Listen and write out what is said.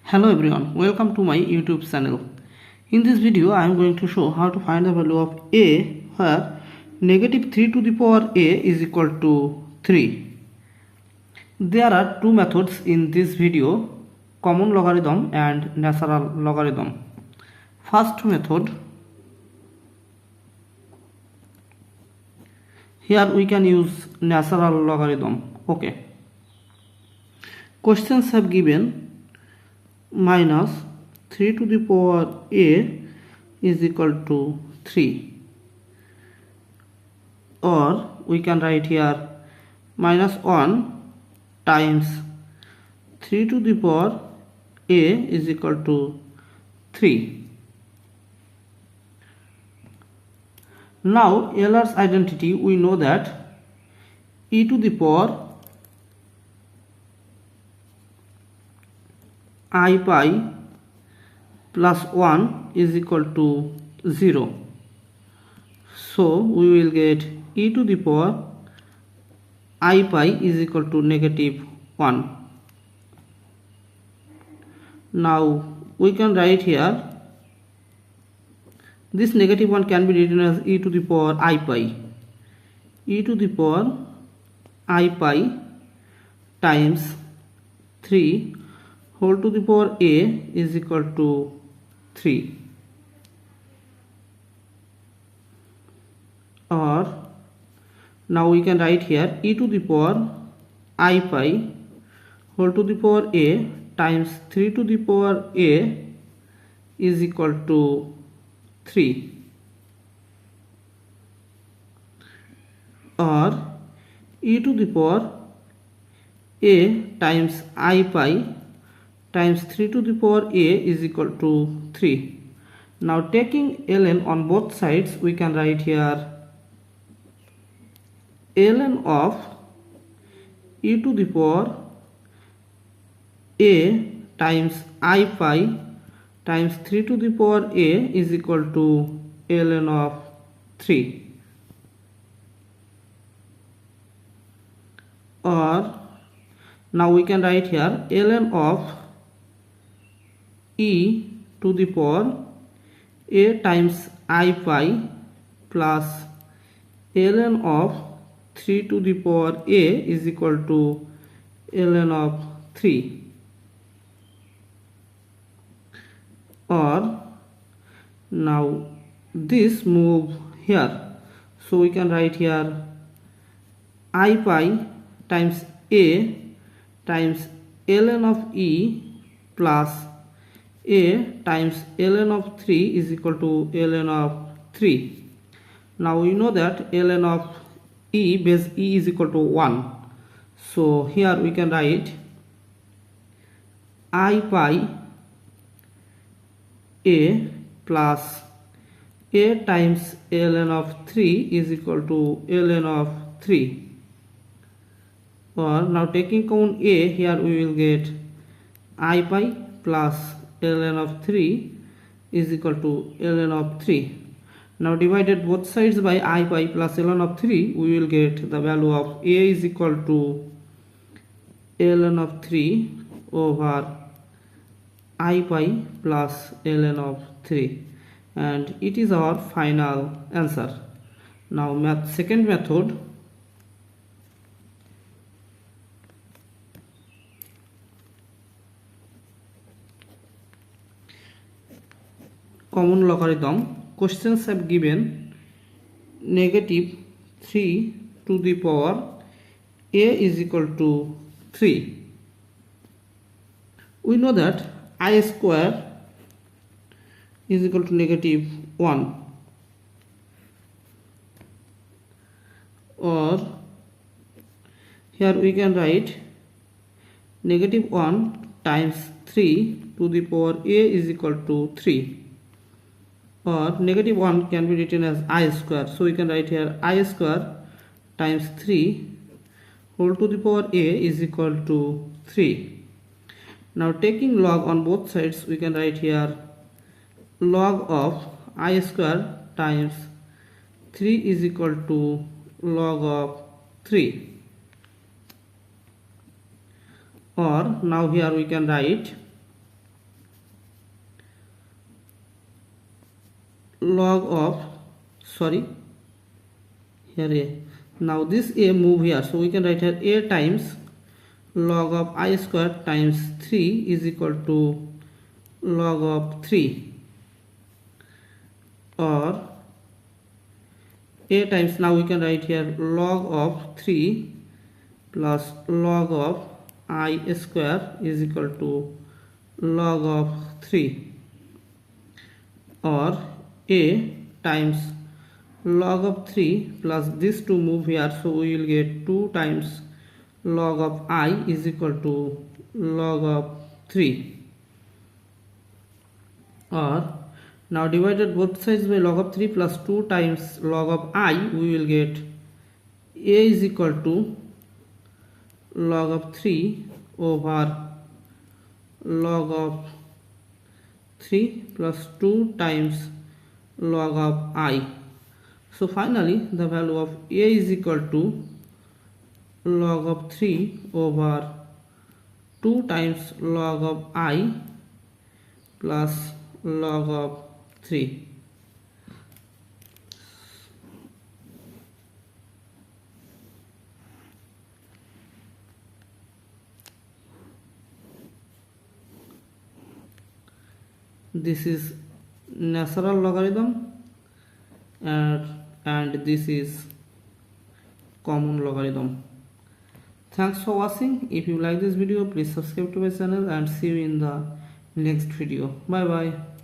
Hello everyone, welcome to my YouTube channel. In this video I am going to show how to find the value of a where negative 3 to the power a is equal to 3. There are two methods in this video, common logarithm and natural logarithm. First method, here we can use natural logarithm. Okay. Questions have given minus 3 to the power a is equal to 3, or we can write here minus 1 times 3 to the power a is equal to 3. Now Euler's identity, we know that e to the power I pi plus 1 is equal to 0. So we will get e to the power I pi is equal to negative 1. Now we can write here, this negative 1 can be written as e to the power I pi. E to the power I pi times 3 whole to the power a is equal to 3, or now we can write here e to the power I pi whole to the power a times 3 to the power a is equal to 3, or e to the power a times I pi times 3 to the power a is equal to 3. Now taking ln on both sides, we can write here ln of e to the power a times I pi times 3 to the power a is equal to ln of 3, or now we can write here ln of e to the power a times I pi plus ln of 3 to the power a is equal to ln of 3, or now this move here, so we can write here I pi times a times ln of e plus a times ln of 3 is equal to ln of 3. Now we know that ln of e base e is equal to 1. So here we can write I pi a plus a times ln of 3 is equal to ln of 3. Or now taking common a, here we will get I pi plus ln of 3 is equal to ln of 3. Now divided both sides by I pi plus ln of 3, we will get the value of a is equal to ln of 3 over I pi plus ln of 3, and it is our final answer. Now second method, common logarithm. Questions have given negative 3 to the power a is equal to 3. We know that I square is equal to negative 1, or here we can write negative 1 times 3 to the power a is equal to 3, or negative 1 can be written as I square, so we can write here I square times 3 whole to the power a is equal to 3. Now taking log on both sides, we can write here log of I square times 3 is equal to log of 3. or now here we can write log of, sorry, here a. Now this a move here, so we can write here a times log of I square times 3 is equal to log of 3, or a times, now we can write here log of 3 plus log of I square is equal to log of 3, or a times log of 3 plus this 2 move here, so we will get 2 times log of I is equal to log of 3, or now divided both sides by log of 3 plus 2 times log of I, we will get a is equal to log of 3 over log of 3 plus 2 times log of I. So finally the value of a is equal to log of 3 over 2 times log of I plus log of 3. This is natural logarithm and this is common logarithm. Thanks for watching. If you like this video, please subscribe to my channel and see you in the next video. Bye bye.